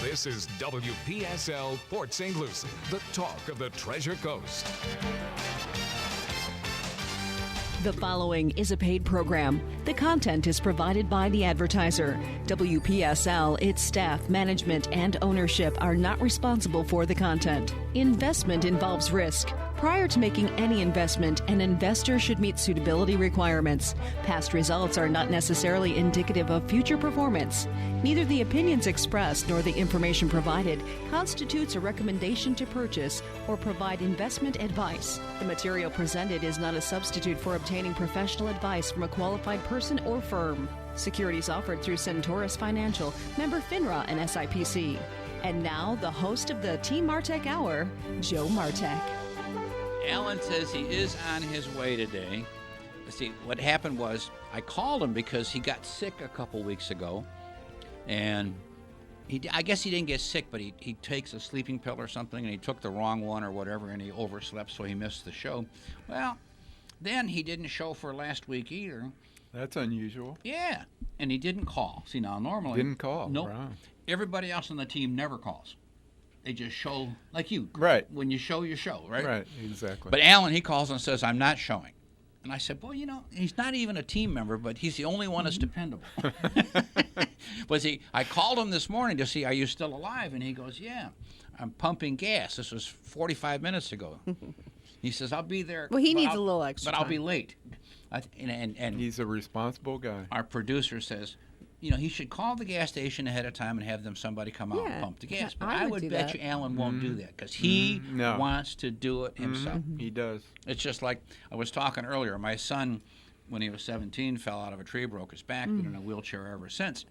This is WPSL Port St. Lucie, the talk of the Treasure Coast. The following is a paid program. The content is provided by the advertiser. WPSL, its staff, management, and ownership are not responsible for the content. Investment involves risk. Prior to making any investment, an investor should meet suitability requirements. Past results are not necessarily indicative of future performance. Neither the opinions expressed nor the information provided constitutes a recommendation to purchase or provide investment advice. The material presented is not a substitute for obtaining professional advice from a qualified person or firm. Securities offered through Centaurus Financial, member FINRA and SIPC. And now, the host of the Team Martek Hour, Joe Martek. Alan says he is on his way today. Let's see, what happened was I called him because he got sick a couple weeks ago. And I guess he didn't get sick, but he takes a sleeping pill or something, and he took the wrong one or whatever, and he overslept, so he missed the show. Well, then he didn't show for last week either. That's unusual. Yeah, and he didn't call. See, now normally... Didn't call. Nope. Wow. Everybody else on the team never calls. They just show, like you. Right. When you show, right? Right, exactly. But Alan, he calls and says, I'm not showing. And I said, well, you know, he's not even a team member, but he's the only one that's dependable. But see, I called him this morning to see, are you still alive? And he goes, yeah, I'm pumping gas. This was 45 minutes ago. He says, I'll be there. Well, he needs a little extra But I'll time. be late. And He's a responsible guy. our producer says, you know, he should call the gas station ahead of time and have somebody come out and pump the gas. But I would do bet that. you Alan won't do that because he No. wants to do it himself. He does. It's just like I was talking earlier. My son, when he was 17, fell out of a tree, broke his back, been in a wheelchair ever since.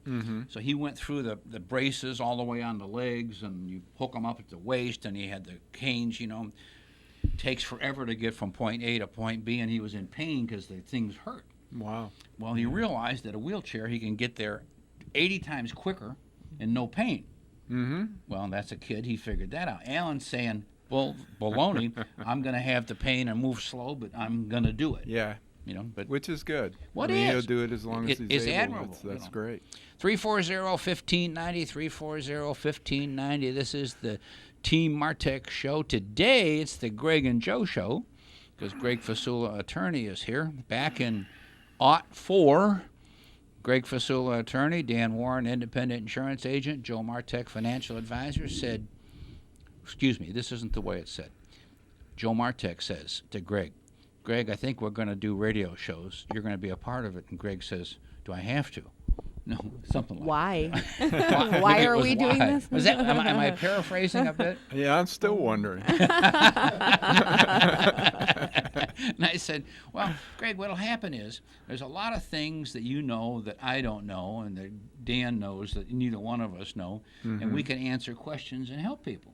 So he went through the braces all the way on the legs, and you hook them up at the waist, and he had the canes, you know. It takes forever to get from point A to point B, and he was in pain because the things hurt. Wow. Well, he realized that a wheelchair, he can get there 80 times quicker and no pain. Well, that's a kid. He figured that out. Alan's saying, well, baloney, I'm going to have the pain and move slow, but I'm going to do it. Yeah. You know, but Which is good. What I mean, is? He'll do it as long as It's he's able. admirable, That's you know. great. 340-1590, 340-1590. This is the Team Martek show. Today, it's the Greg and Joe show because Greg Fasula, attorney, is here. Back in '04, Greg Fasula, attorney, Dan Warren, independent insurance agent, Joe Martek, financial advisor, said, excuse me, this isn't the way it's said. Joe Martek says to Greg, I think we're going to do radio shows. You're going to be a part of it. And Greg says, do I have to? No, something like Why? that. Why Maybe it are was we doing why. this? Was that, am I paraphrasing a bit? Yeah, I'm still wondering. And I said, well, Greg, what'll happen is there's a lot of things that you know that I don't know and that Dan knows that neither one of us know, and we can answer questions and help people.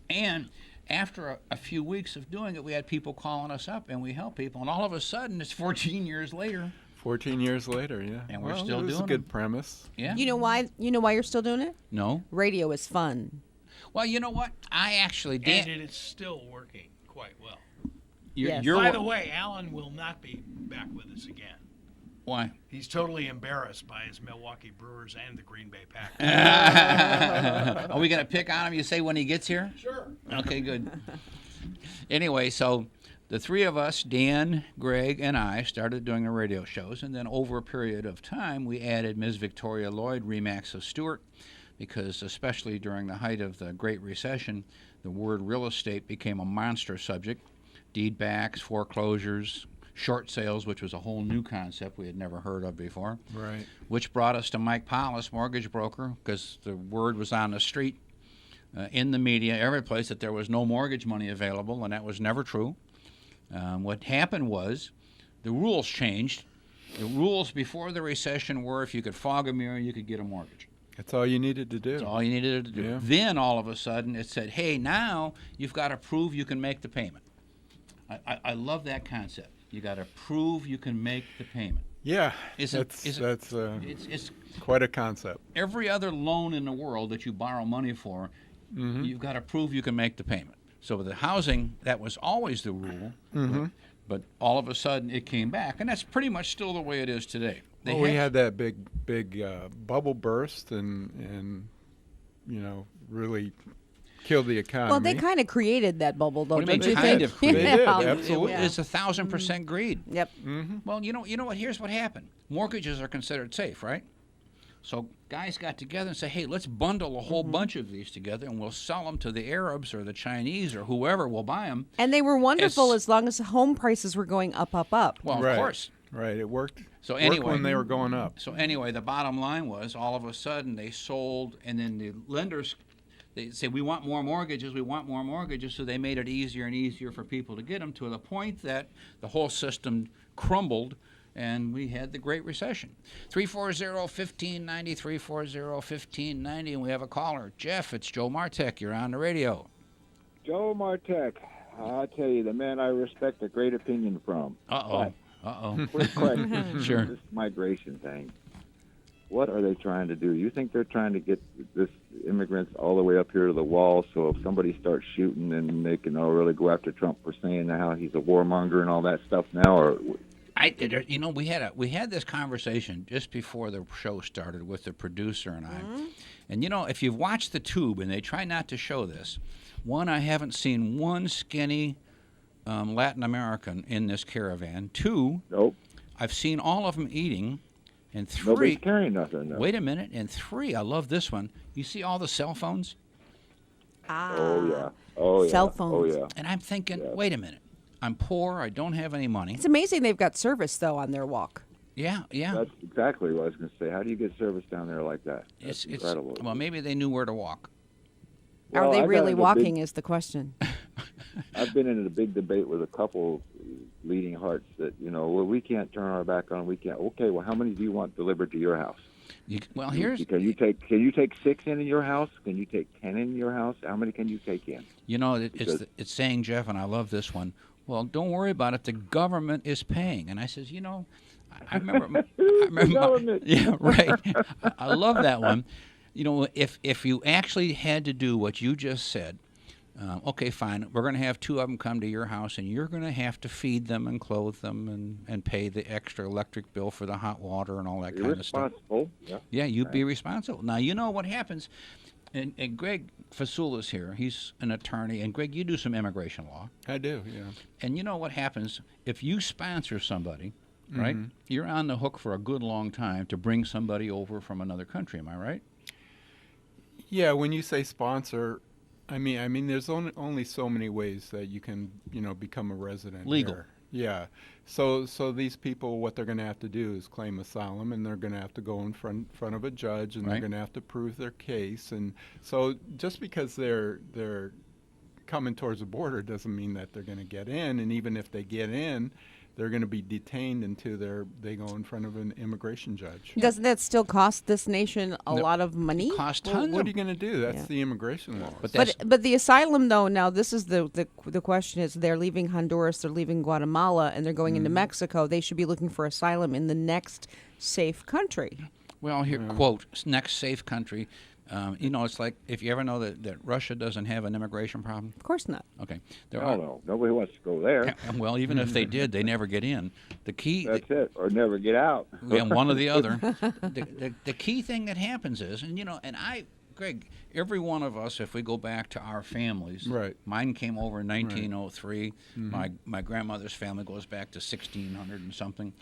And after a few weeks of doing it, we had people calling us up, and we help people, and all of a sudden, it's 14 years later. 14 years later, yeah. And we're well, still it was doing a good them. premise. Yeah. You know why? You know why you're still doing it? No. Radio is fun. Well, you know what? I actually And did. it is still working quite well. Yes. By the way, Alan will not be back with us again. Why? He's totally embarrassed by his Milwaukee Brewers and the Green Bay Packers. Are we going to pick on him, you say, when he gets here? Sure. Okay, good. Anyway, so the three of us, Dan, Greg, and I, started doing the radio shows, and then over a period of time, we added Ms. Victoria Lloyd, Remax of Stewart, because especially during the height of the Great Recession, the word real estate became a monster subject. Deed backs, foreclosures, short sales, which was a whole new concept we had never heard of before. Right. Which brought us to Mike Paulus, mortgage broker, because the word was on the street, in the media, every place, that there was no mortgage money available, and that was never true. What happened was the rules changed. The rules before the recession were if you could fog a mirror, you could get a mortgage. That's all you needed to do. That's all you needed to do. Yeah. Then all of a sudden it said, hey, now you've got to prove you can make the payment. I love that concept. You got to prove you can make the payment. Yeah, It's quite a concept. every other loan in the world that you borrow money for, you've got to prove you can make the payment. So with the housing, that was always the rule, but all of a sudden it came back, and that's pretty much still the way it is today. We had that big bubble burst, and really kill the economy. Well, they kind of created that bubble, though. What do you don't mean, you kind think? of created? They did, Yeah. absolutely. It's 1,000% greed. Yep. Well, you know what? Here's what happened. Mortgages are considered safe, right? So guys got together and said, hey, let's bundle a whole bunch of these together, and we'll sell them to the Arabs or the Chinese or whoever will buy them. And they were wonderful It's- as long as home prices were going up, up, up. Well, Right. of course. Right, it worked. So Worked anyway, when they were going up. So anyway, the bottom line was all of a sudden they sold, and then the lenders, they said, we want more mortgages, so they made it easier and easier for people to get them, to the point that the whole system crumbled, and we had the Great Recession. 340-1590, 340-1590, and we have a caller. Jeff, it's Joe Martek. You're on the radio. Joe Martek, I tell you, the man I respect a great opinion from. Uh-oh. Quick question. Sure. This migration thing. What are they trying to do? You think they're trying to get this immigrants all the way up here to the wall, so if somebody starts shooting, then they can really go after Trump for saying how he's a warmonger and all that stuff now? Or We had this conversation just before the show started with the producer and I. And if you've watched the Tube, and they try not to show this, one, I haven't seen one skinny Latin American in this caravan. Two, nope, I've seen all of them eating. And three, nobody's carrying nothing. No. wait a minute. And three, I love this one. You see all the cell phones? Oh yeah. Oh yeah. Cell phones. Oh yeah. And I'm thinking, wait a minute. I'm poor. I don't have any money. It's amazing they've got service, though, on their walk. Yeah. That's exactly what I was going to say. How do you get service down there like that? That's incredible. Well, maybe they knew where to walk. Are Well, they I got really into a walking big- is the question. I've been in a big debate with a couple leading hearts that well, we can't turn our back on. We can't. Okay, well, how many do you want delivered to your house? Here's Can you take 6 in your house? Can you take 10 in your house? How many can you take in? It's saying, Jeff, and I love this one. Well, don't worry about it. The government is paying. And I says, I remember. Government. Yeah, right. I love that one. If you actually had to do what you just said, okay, fine. We're going to have 2 of them come to your house, and you're going to have to feed them and clothe them and pay the extra electric bill for the hot water and all that kind of stuff. Responsible. Yeah. Yeah, you'd be responsible. Now, you know what happens, and Greg Fasula's here. He's an attorney. And, Greg, you do some immigration law. I do, yeah. And you know what happens? If you sponsor somebody, right, you're on the hook for a good long time to bring somebody over from another country. Am I right? Yeah, when you say sponsor, I mean, there's only so many ways that you can, become a resident. Legal. Here. Yeah. So these people, what they're going to have to do is claim asylum, and they're going to have to go in front of a judge, and Right. they're going to have to prove their case. And so just because they're coming towards the border doesn't mean that they're going to get in. And even if they get in, they're going to be detained until they go in front of an immigration judge. Doesn't that still cost this nation a lot of money? Cost Well, tons what of are you going to do? That's Yeah. the immigration law. But that's, But the asylum, though, now this is the question is they're leaving Honduras, they're leaving Guatemala, and they're going into Mexico. They should be looking for asylum in the next safe country. well, here, quote, next safe country. It's like if you ever know that Russia doesn't have an immigration problem. Of course not. Okay. There No, nobody wants to go there. Well, even if they did, they never get in. The key. That's it, or never get out. Yeah, one or the other. The key thing that happens is, Greg, every one of us, if we go back to our families, Right. Mine came over in 1903. My grandmother's family goes back to 1600 and something.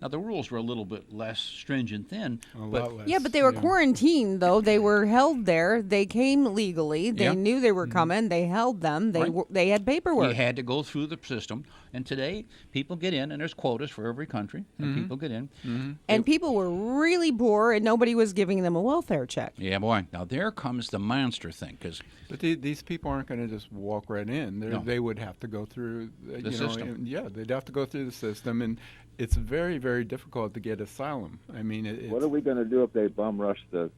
Now, the rules were a little bit less stringent then. A lot less. Yeah, but they were quarantined, though. They were held there. They came legally. They Yeah. knew they were coming. They held them. They Right. they had paperwork. You had to go through the system. And today, people get in, and there's quotas for every country, and people get in. And people were really poor, and nobody was giving them a welfare check. Yeah, boy. Now, there comes the monster thing, because But these people aren't going to just walk right in. No. They would have to go through The system. they'd have to go through the system, and it's very, very difficult to get asylum. I mean, What are we going to do if they bum rush the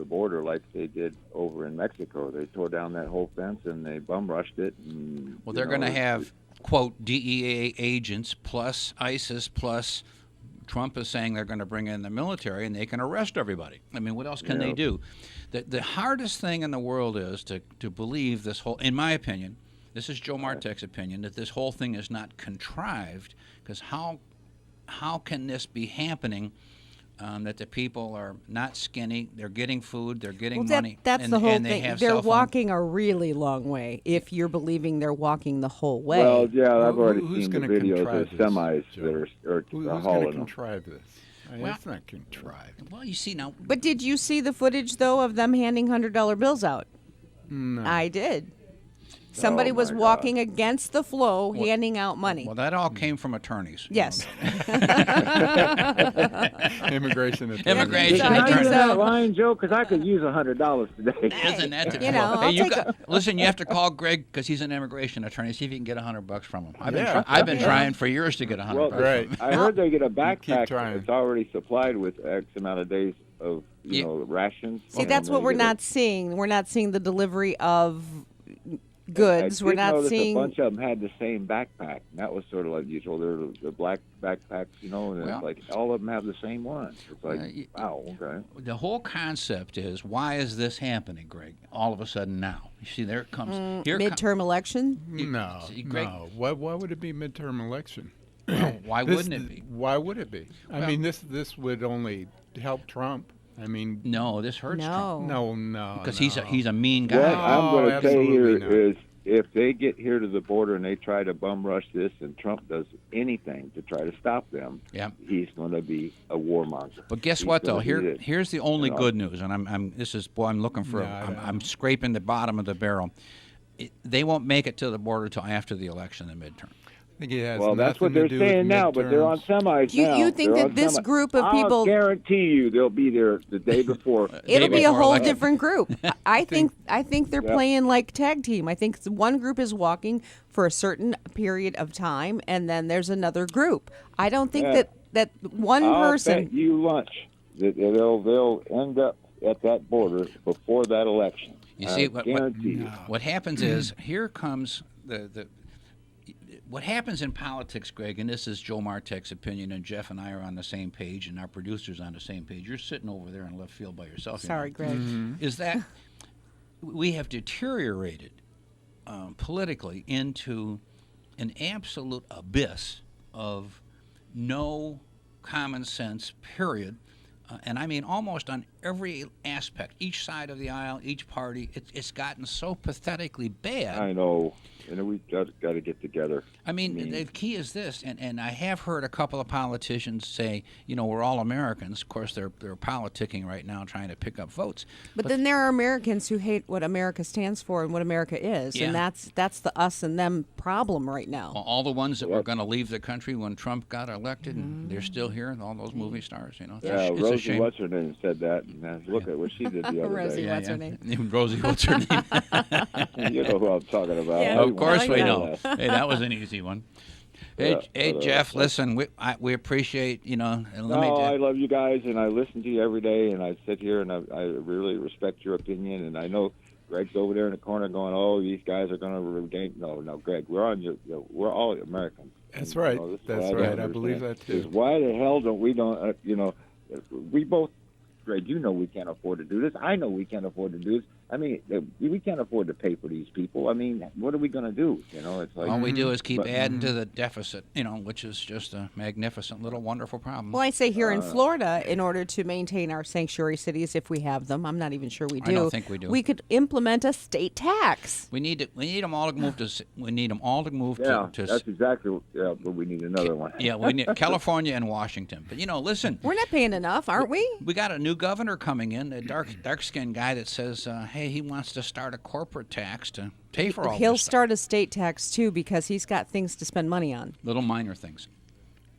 border like they did over in Mexico? They tore down that whole fence and they bum rushed it. And, well, they're going to have, quote, DEA agents plus ISIS plus Trump is saying they're going to bring in the military and they can arrest everybody. I mean, what else can they do? The hardest thing in the world is to believe this whole, in my opinion, this is Joe Martek's opinion, that this whole thing is not contrived, because how can this be happening that the people are not skinny. They're getting food. They're getting Well, money. that's and, the whole and they thing. have They're cell phones. walking a really long way if you're believing they're walking the whole way. Well, yeah, I've already Who's seen the gonna videos contrive of this, semis Joe? that are Who's going hauling to them. contrive this? Well- It's not contrived. Well, you see now. But did you see the footage, though, of them handing $100 bills out? No. I did. Somebody Oh, was my walking against the flow, handing out money. Well, that all came from attorneys. Yes. Immigration attorney. Immigration So Can I attorney. use that line, Joe? Because I could use $100 today. Isn't that the You know, Hey, I'll you take got, listen, you have to call Greg because he's an immigration attorney. See if you can get $100 from him. I've been, Yeah. I've been trying for years to get $100 Well, from Right. him. I heard they get a keep backpack trying. that's already supplied with X amount of days of Yeah. rations. See, and that's they what we're get a- not seeing. We're not seeing the delivery of I goods. did We're not notice seeing. a bunch of them had the same backpack. And that was sort of like usual. They're the black backpacks, and Well- it's like all of them have the same one. It's like, wow, okay. The whole concept is, why is this happening, Greg? All of a sudden now. You see, there it comes. Here midterm election. No, See, Greg- no. Why would it be midterm election? Why This- wouldn't it be? Why would it be? Well- I mean, this would only help Trump. I mean, No, this hurts Trump. No. no. Because no. he's a mean guy. What I'm going to say absolutely here not. is, if they get here to the border and they try to bum rush this, and Trump does anything to try to stop them, Yeah. he's going to be a warmonger. But guess He's what, though? gonna be Here's the only know. good news, and I'm looking for. No, I don't- I'm scraping the bottom of the barrel. They won't make it to the border till after the election, the midterm. I think it has Well, that's what nothing to they're do with saying now, but they're on midterms. semis You- now. you think They're that on this semis. group of people- I'll guarantee you they'll be there the day before. It'll be a before whole election. different group. I think they're Yeah. playing like tag team. I think one group is walking for a certain period of time, and then there's another group. I don't think Yeah. that one I'll person. bet you lunch that they'll end up at that border before that election. You see, I guarantee you. what happens is, here comes what happens in politics, Greg, and this is Joe Martek's opinion, and Jeff and I are on the same page, and our producer's on the same page. You're sitting over there in left field by yourself. you know. Sorry, Greg. Is that we have deteriorated politically into an absolute abyss of no common sense, period. And I mean almost on every aspect, each side of the aisle, each party, it's gotten so pathetically bad. I know. We've got to get together. I mean, the key is this, and I have heard a couple of politicians say, we're all Americans. Of course, they're politicking right now, trying to pick up votes. But then there are Americans who hate what America stands for and what America is, Yeah. and that's the us and them problem right now. All the ones that were going to leave the country when Trump got elected, and they're still here, and all those movie stars, It's Yeah, a Rosie shame. what's her name said that, and look at what she did the other Rosie, day. what's her name? Rosie, what's her name? You know who I'm talking about. Yeah. I Of course won't we say know. less. Hey, that was an easy one. Hey, Yeah, hey, but, Jeff, listen, we appreciate, and let me No, I love you guys, and I listen to you every day, and I sit here, and I really respect your opinion, and I know Greg's over there in the corner going, "Oh, these guys are going to regain." No, Greg, we're on your. We're all Americans. That's And, right. this is That's what right. don't I believe understand that, too. is why the hell don't we both. Greg, you know we can't afford to do this. I know we can't afford to do this. I mean, we can't afford to pay for these people. I mean, what are we going to do? It's like all we do is keep but- adding to the deficit, which is just a magnificent little wonderful problem. Well, I say here in Florida, in order to maintain our sanctuary cities, if we have them, I'm not even sure we do. I don't think we do. We could implement a state tax. We need them all to move to. We need them all to move Yeah, to. that's exactly. Yeah, but we need another one. Yeah, we need California and Washington. But listen, We're not paying enough, aren't we? we got a new governor coming in, a dark-skinned guy that says, hey, he wants to start a corporate tax to pay for all He'll this stuff. start a state tax too because he's got things to spend money on. Little minor things.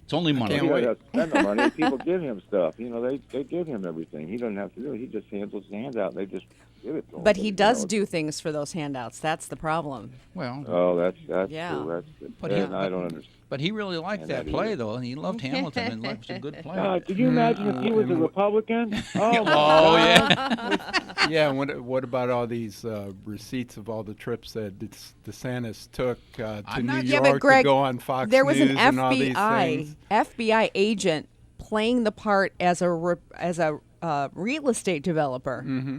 It's only money. He can't doesn't wait. have to spend the money. People give him stuff. They give him everything. He doesn't have to do it. He just handles his hands out. And they just give it to him. But he does you know. do things for those handouts. That's the problem. Well, Oh, that's Yeah. true. But And he- I don't understand. but he really liked And that that play, either. though, and he loved Hamilton, and it was a good play. Could you imagine if he was a Republican? Oh, my Oh, God. yeah. Yeah, and what about all these receipts of all the trips that DeSantis took to I'm New not- Yeah, York but Greg, to go on Fox there was News an and all these FBI things? agent playing the part as a real estate developer. Mm-hmm.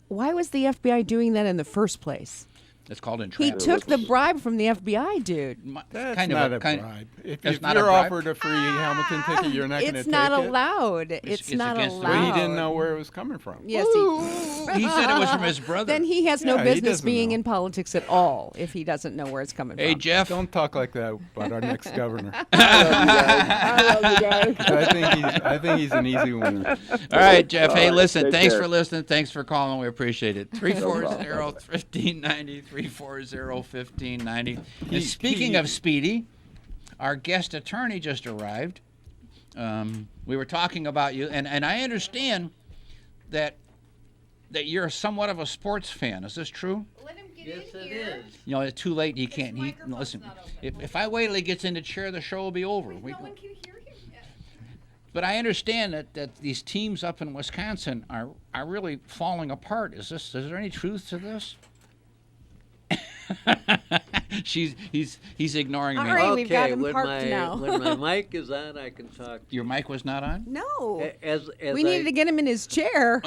Why was the FBI doing that in the first place? It's called He entrapment. took the bribe from the FBI, dude. That's kind not of a bribe. If That's you're not a bribe? offered a free Hamilton ticket, you're not going to It's take not it. allowed. It's not against the allowed. law. Well, he didn't know where it was coming from. Yes, He said it was from his brother. Then he has no Yeah, he business doesn't being know. in politics at all if he doesn't know where it's coming Hey, from. Jeff. Don't talk like that about our next governor. I love you guys. I think he's an easy winner. All right, Jeff. Hey, right, listen, take thanks care. for listening. Thanks for calling. We appreciate it. 340-1590, 340-1590. And speaking of Speedy, our guest attorney just arrived. We were talking about you, and I understand that you're somewhat of a sports fan. Is this true? Let him get in here. You know, it's too late. He can't. Listen, if I wait till he gets in the chair, the show will be over. No one can hear him yet. But I understand that these teams up in Wisconsin are really falling apart. Is there any truth to this? He's ignoring me. All right, we've got Okay, him when parked my now. when my mic is on, I can talk. Your mic was not on? No. As We needed to get him in his chair.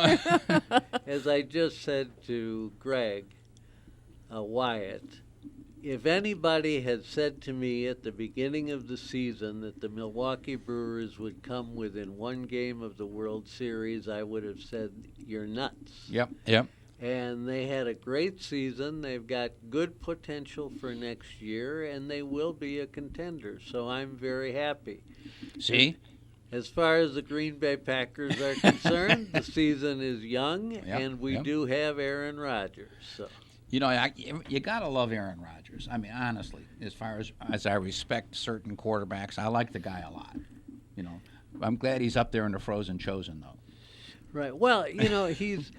as I just said to Greg, Wyatt, if anybody had said to me at the beginning of the season that the Milwaukee Brewers would come within one game of the World Series, I would have said, you're nuts. Yep. And they had a great season. They've got good potential for next year, and they will be a contender. So I'm very happy. See? As far as the Green Bay Packers are concerned, the season is young, and we do have Aaron Rodgers. So. You know, you got to love Aaron Rodgers. I mean, honestly, as far as I respect certain quarterbacks, I like the guy a lot. You know, I'm glad he's up there in the frozen chosen, though. Right. Well, you know, he's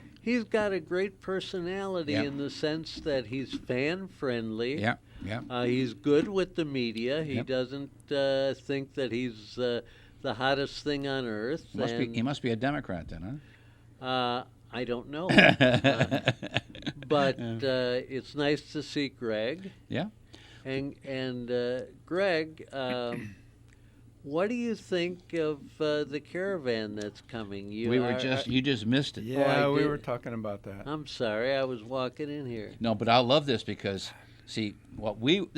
got a great personality Yeah. in the sense that he's fan-friendly. Yeah. He's good with the media. He Yep. doesn't think that he's the hottest thing on earth. He must be a Democrat then, huh? I don't know. But it's nice to see Greg. Yeah. And Greg, what do you think of the caravan that's coming? You just missed it. Yeah, I we did. were talking about that. I'm sorry, I was walking in here. No, but I love this because, see, we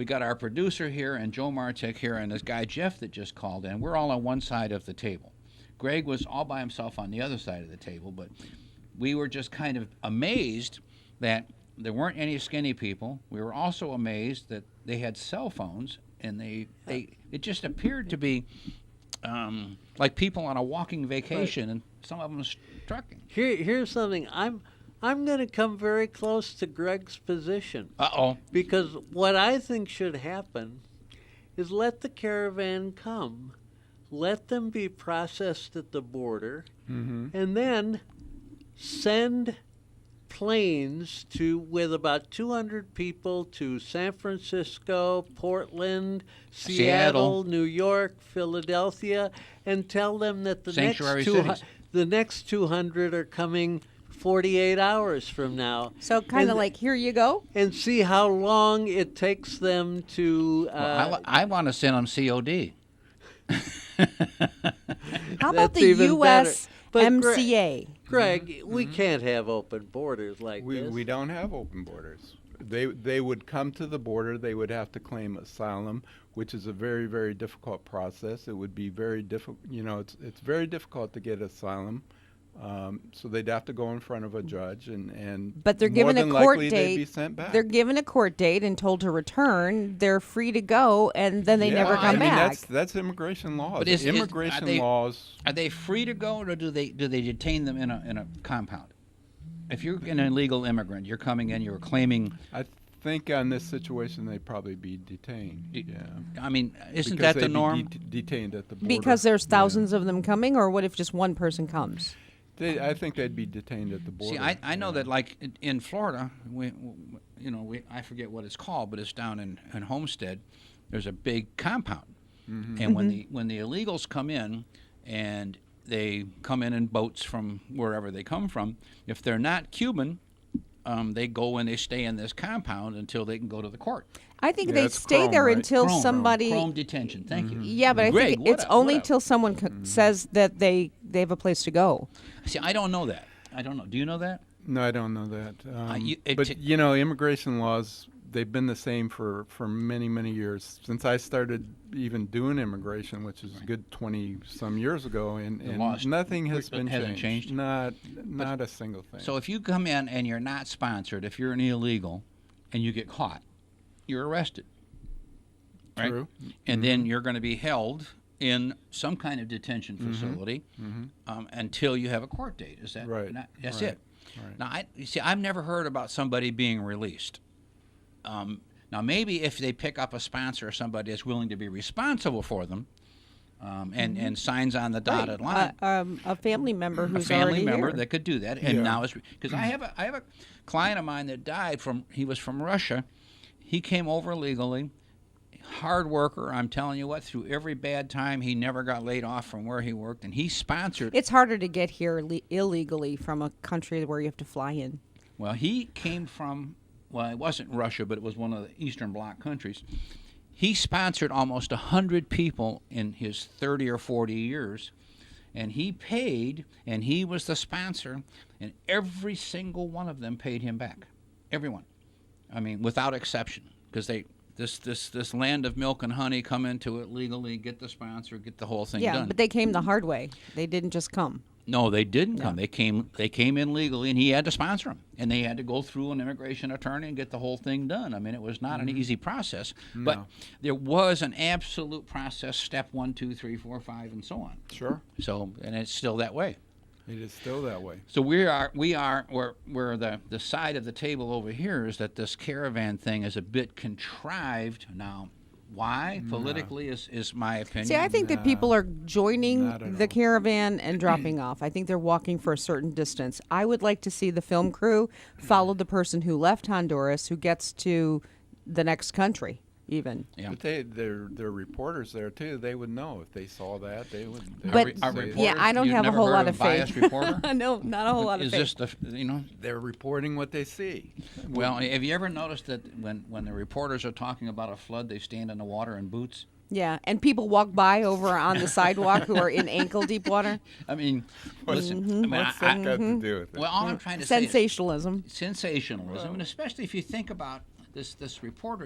got our producer here and Joe Martek here and this guy Jeff that just called in. We're all on one side of the table. Greg was all by himself on the other side of the table, but we were just kind of amazed that there weren't any skinny people. We were also amazed that they had cell phones, and it just appeared to be like people on a walking vacation, and some of them trucking. Here's something. I'm going to come very close to Greg's position. Uh-oh. Because what I think should happen is let the caravan come, let them be processed at the border, and then send planes with about 200 people to San Francisco, Portland, Seattle, New York, Philadelphia, and tell them that the next 200 are coming 48 hours from now. So kind of like, here you go. And see how long it takes them to... I want to send them COD. How about That's the even U.S. better. But MCA? Greg, we can't have open borders like this. We don't have open borders. They would come to the border. They would have to claim asylum, which is a very, very difficult process. It would be very difficult. You know, it's very difficult to get asylum. So they'd have to go in front of a judge, and But they're more given a than court likely date. They'd be sent back. They're given a court date and told to return. They're free to go, and then they never come back. That's immigration laws. But immigration laws. Are they free to go, or do they detain them in a compound? If you're an illegal immigrant, you're coming in, you're claiming. I think on this situation they'd probably be detained. Yeah. I mean, isn't Because that the they'd be norm? Detained at the border. Because there's thousands of them coming, or what if just one person comes? I think they'd be detained at the border. See, I know that, like in Florida, I forget what it's called, but it's down in Homestead. There's a big compound, and when the illegals come in, and they come in boats from wherever they come from, if they're not Cuban, they go and they stay in this compound until they can go to the court. I think Yeah, they it's stay Chrome, there right? until Chrome somebody. detention. Thank you. Yeah, but I Greg, think it's only till someone says that they have a place to go. See, I don't know that. I don't know. Do you know that? No, I don't know that. It but t- you know, immigration laws, they've been the same for many, many years. Since I started even doing immigration, which is a good 20-some years ago, and laws nothing has been hasn't changed? Not a single thing. So if you come in and you're not sponsored, if you're an illegal and you get caught, you're arrested. Right? True. And then you're going to be held in some kind of detention facility until you have a court date. Is that Right. That's Right. it. Right. Now, you see, I've never heard about somebody being released. Now, maybe if they pick up a sponsor or somebody that's willing to be responsible for them and signs on the dotted line. A family member who's a family already member here. that could do that, and Yeah. now it's because I have a client of mine that died he was from Russia. He came over legally, hard worker. I'm telling you what, through every bad time, he never got laid off from where he worked, and he sponsored. It's harder to get here illegally from a country where you have to fly in. Well, he came from, well, it wasn't Russia, but it was one of the Eastern Bloc countries. He sponsored almost 100 people in his 30 or 40 years, and he paid, and he was the sponsor, and every single one of them paid him back. Everyone. I mean, without exception, because this land of milk and honey, come into it legally, get the sponsor, get the whole thing Yeah, done. but they came the hard way. They didn't just come. No, they didn't come. They came in legally, and he had to sponsor them. And they had to go through an immigration attorney and get the whole thing done. I mean, it was not an easy process. But there was an absolute process, step 1, 2, 3, 4, 5, and so on. Sure. So, and it's still that way. It is still that way. So we're the side of the table over here is that this caravan thing is a bit contrived now. Why? Politically is my opinion. See, I think that people are Not joining at the all. caravan and dropping off. I think they're walking for a certain distance. I would like to see the film crew follow the person who left Honduras who gets to the next country, even. Yeah. But they're reporters there too. They would know if they saw that. They would. But Our say- reporters, yeah, I don't you've have a never whole heard lot of of a biased faith. reporter? No, not a whole lot of Is faith. this they're reporting what they see. Well, have you ever noticed that when the reporters are talking about a flood, they stand in the water in boots? Yeah, and people walk by over on the sidewalk who are in ankle deep water. I mean, listen. I mean, What's that got to do with it? well, all I'm trying to say is Sensationalism. sensationalism, and especially if you think about this reporter,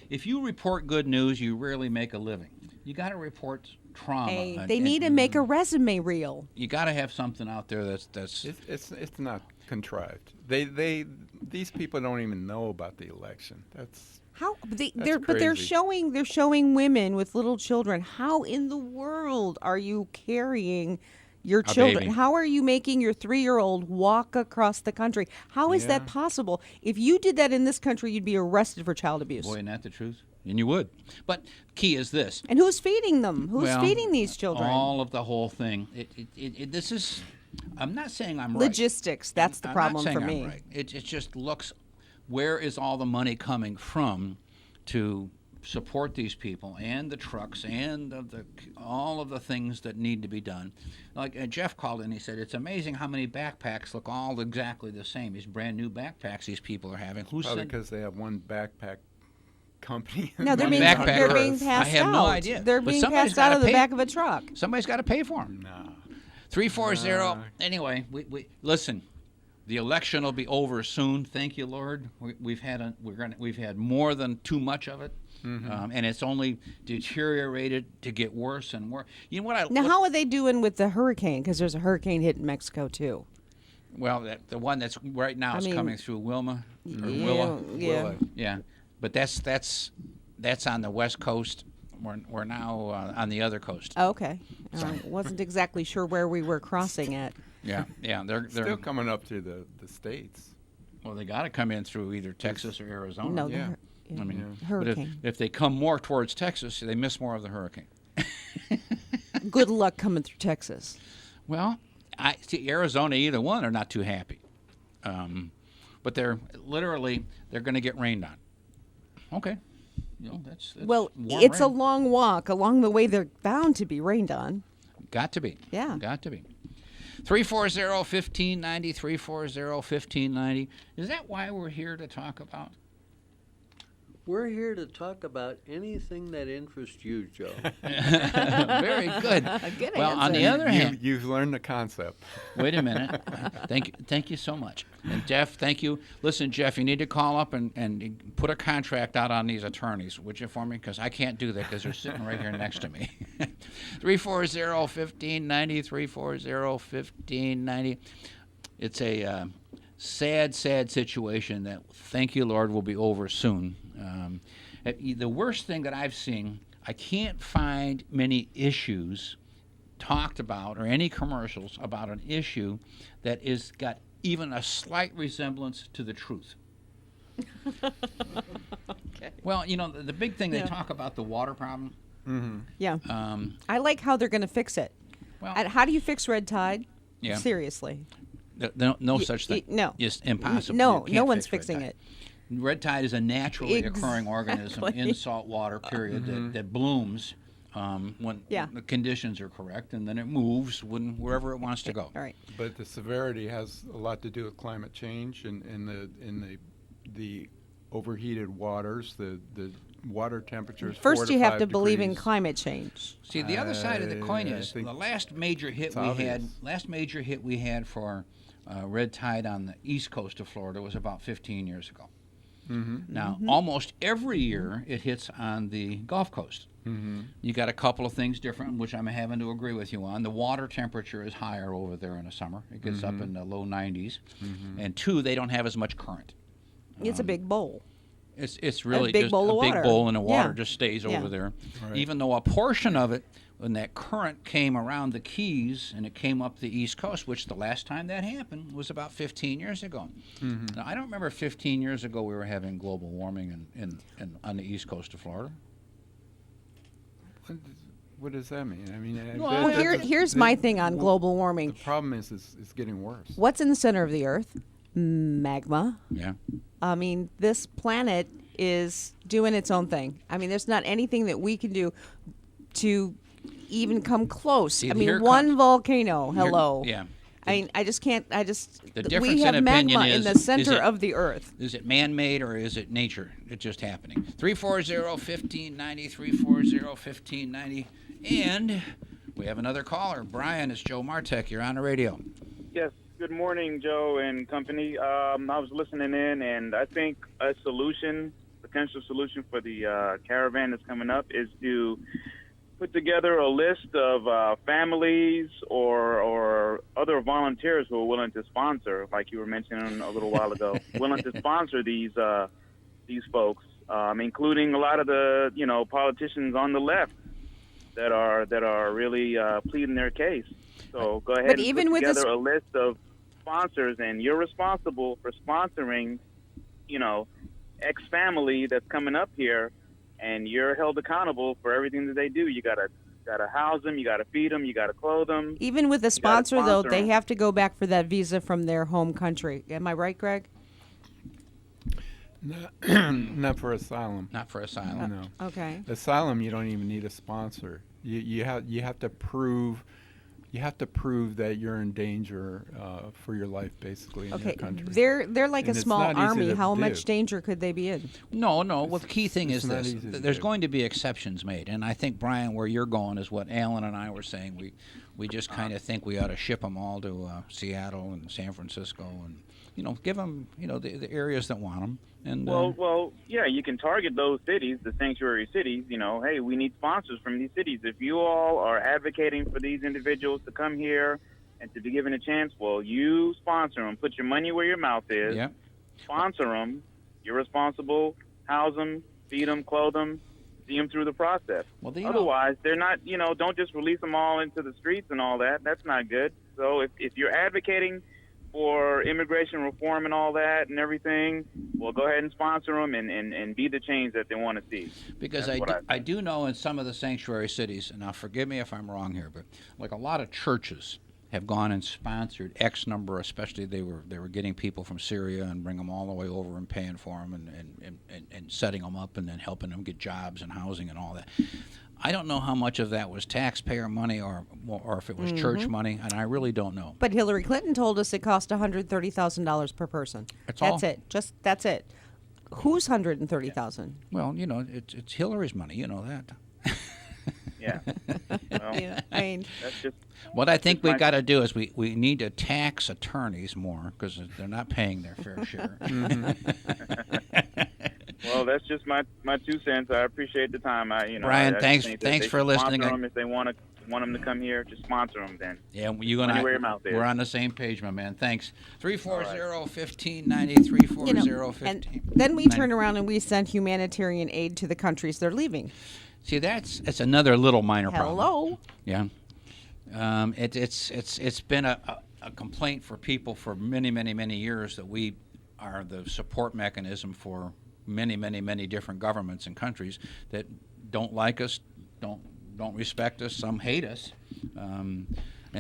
if you report good news, you rarely make a living. You got to report trauma. Hey, and- they and need to make a resume reel. You got to have something out there that's. It's not contrived. These people don't even know about the election. That's How That's they're crazy. they're showing women with little children. How in the world are you carrying your children? baby. How are you making your 3-year-old walk across the country? How is that Yeah. possible? If you did that in this country, you'd be arrested for child abuse. Boy, isn't that the truth? And you would. But key is this. And who's feeding them? Who's Well, feeding these children? All of the whole thing. This is. I'm not saying I'm right. Logistics. That's the I'm problem not for saying me. I'm right. It just looks. Where is all the money coming from to support these people and the trucks and all of the things that need to be done? Like Jeff called in, he said it's amazing how many backpacks look all exactly the same. These brand new backpacks these people are having. Who probably said? because they have one backpack company. No, they're One being backpack they're earth. being I passed have out. no idea. They're But being somebody's passed out gotta of the pay- back of a truck. Somebody's got to pay for them. No. 340. Anyway, we listen. The election will be over soon. Thank you, Lord. We've had more than too much of it, and it's only deteriorated to get worse and worse. You know what? Now, how are they doing with the hurricane? Because there's a hurricane hitting Mexico too. Well, the one that's right now is mean, coming through Wilma or Yeah, Willa. yeah. Yeah, but that's on the west coast. We're now on the other coast. Oh, okay. Wasn't exactly sure where we were crossing at. Yeah, they're Still coming up through the states. well. They got to come in through either Texas or Arizona. No, Yeah. I mean, but hurricane. if they come more towards Texas, they miss more of the hurricane. Good luck coming through Texas. Well, I see Arizona. Either one are not too happy, but they're going to get rained on. Okay, that's Well, warm it's a rain. long walk. Along the way, they're bound to be rained on. Got to be. Yeah. Got to be. 340-1590, 340-1590. Is that why we're here to talk about We're here to talk about anything that interests you, Joe. Very good. Good Well, on answer. the other hand, You've learned the concept. wait a minute. Thank you so much. And Jeff, thank you. Listen, Jeff, you need to call up and put a contract out on these attorneys, would you, for me? Because I can't do that because they're sitting right here next to me. 340-1590, 340-1590. It's a sad situation that, thank you, Lord, will be over soon. The worst thing that I've seen, I can't find many issues talked about or any commercials about an issue that is got even a slight resemblance to the truth. Okay. Well, the big thing they talk about the water problem. Yeah. I like how they're going to fix it. Well, And how do you fix red tide? Yeah. Seriously. No such thing. No. It's impossible. No, You no can't one's fix red fixing tide. it. Red tide is a naturally occurring organism Exactly. in salt water, period, that blooms when Yeah. the conditions are correct, and then it moves wherever it wants to go. All right. But the severity has a lot to do with climate change and the overheated waters, the water temperatures. First, 4 you have 5 to believe in degrees. climate change. See, the other side of the coin I is think the last major hit it's we had. obvious. Last major hit we had for red tide on the east coast of Florida was about 15 years ago. Now, almost every year it hits on the Gulf Coast. You got a couple of things different, which I'm having to agree with you on. The water temperature is higher over there in the summer. It gets up in the low 90s. And two, they don't have as much current. It's a big bowl. It's really big just bowl a of big water. bowl, and the water Yeah. just stays Yeah. over there. Right. Even though a portion of it, when that current came around the Keys and it came up the East Coast, which the last time that happened was about 15 years ago. Now, I don't remember 15 years ago we were having global warming in on the East Coast of Florida. What does that mean? I mean, Well, here's my thing on global warming. The problem is it's getting worse. What's in the center of the Earth? Magma. Yeah. I mean, this planet is doing its own thing. I mean, there's not anything that we can do to even come close. See, I here mean, one comes- volcano. Here- Hello. yeah. I mean, I just can't. The difference we have in opinion magma in is- the is center it- of the Earth. Is it man-made or is it nature? It's just happening. 340-1590, 340-1590. And we have another caller. Brian, it's Joe Martek. You're on the radio. Yes. Good morning, Joe and company. I was listening in, and I think a potential solution for the caravan that's coming up is to put together a list of families or other volunteers who are willing to sponsor, like you were mentioning a little while ago, willing to sponsor these folks, including a lot of the politicians on the left that are really pleading their case. So go ahead But and even put with this- together a list of sponsors, and you're responsible for sponsoring, X family that's coming up here, and you're held accountable for everything that they do. You gotta house them, you gotta feed them, you gotta clothe them. Even with a gotta sponsor, though, sponsor they 'em. have to go back for that visa from their home country. Am I right, Greg? Not for asylum. Not for asylum. No. Okay. Asylum, you don't even need a sponsor. You have to prove that you're in danger for your life, basically, in Okay. your country. They're like And a it's small not easy army. to How do. much danger could they be in? No. Well, the key thing it's is not this. easy to There's do. going to be exceptions made. And I think, Brian, where you're going is what Alan and I were saying. We just kind of think we ought to ship them all to Seattle and San Francisco and, give them, the areas that want them. And, Well, yeah, you can target those cities, the sanctuary cities. Hey, we need sponsors from these cities. If you all are advocating for these individuals to come here and to be given a chance, well, you sponsor them. Put your money where your mouth is. Yeah. Sponsor them. You're responsible. House them, feed them, clothe them, see them through the process. Well, Otherwise, they're not. Don't just release them all into the streets and all that. That's not good. So if you're advocating for immigration reform and all that and everything, well, go ahead and sponsor them and be the change that they want to see. Because That's what I do know in some of the sanctuary cities, and now forgive me if I'm wrong here, but like a lot of churches have gone and sponsored X number, especially they were getting people from Syria and bring them all the way over and paying for them and setting them up and then helping them get jobs and housing and all that. I don't know how much of that was taxpayer money or if it was church money, and I really don't know. But Hillary Clinton told us it cost $130,000 per person. That's That's all? it. That's it. Who's 130,000? Well, it's Hillary's money. You know that. Yeah. Well, I mean, that's just What I think just we my- got to do is we need to tax attorneys more because they're not paying their fair share. Well, that's just my 2 cents. I appreciate the time. Brian, I thanks- think that thanks they for should listening. Sponsor them if they want them to come here. Just sponsor them then. Yeah, you and Anywhere I'm out there. we're on the same page, my man. Thanks. 340-1590, you know, 340-1590. and then we turn around and we send humanitarian aid to the countries they're leaving. See, that's another little minor problem. Hello. Yeah. It's been a complaint for people for many, many, many years that we are the support mechanism for many, many, many different governments and countries that don't like us, don't respect us, some hate us. And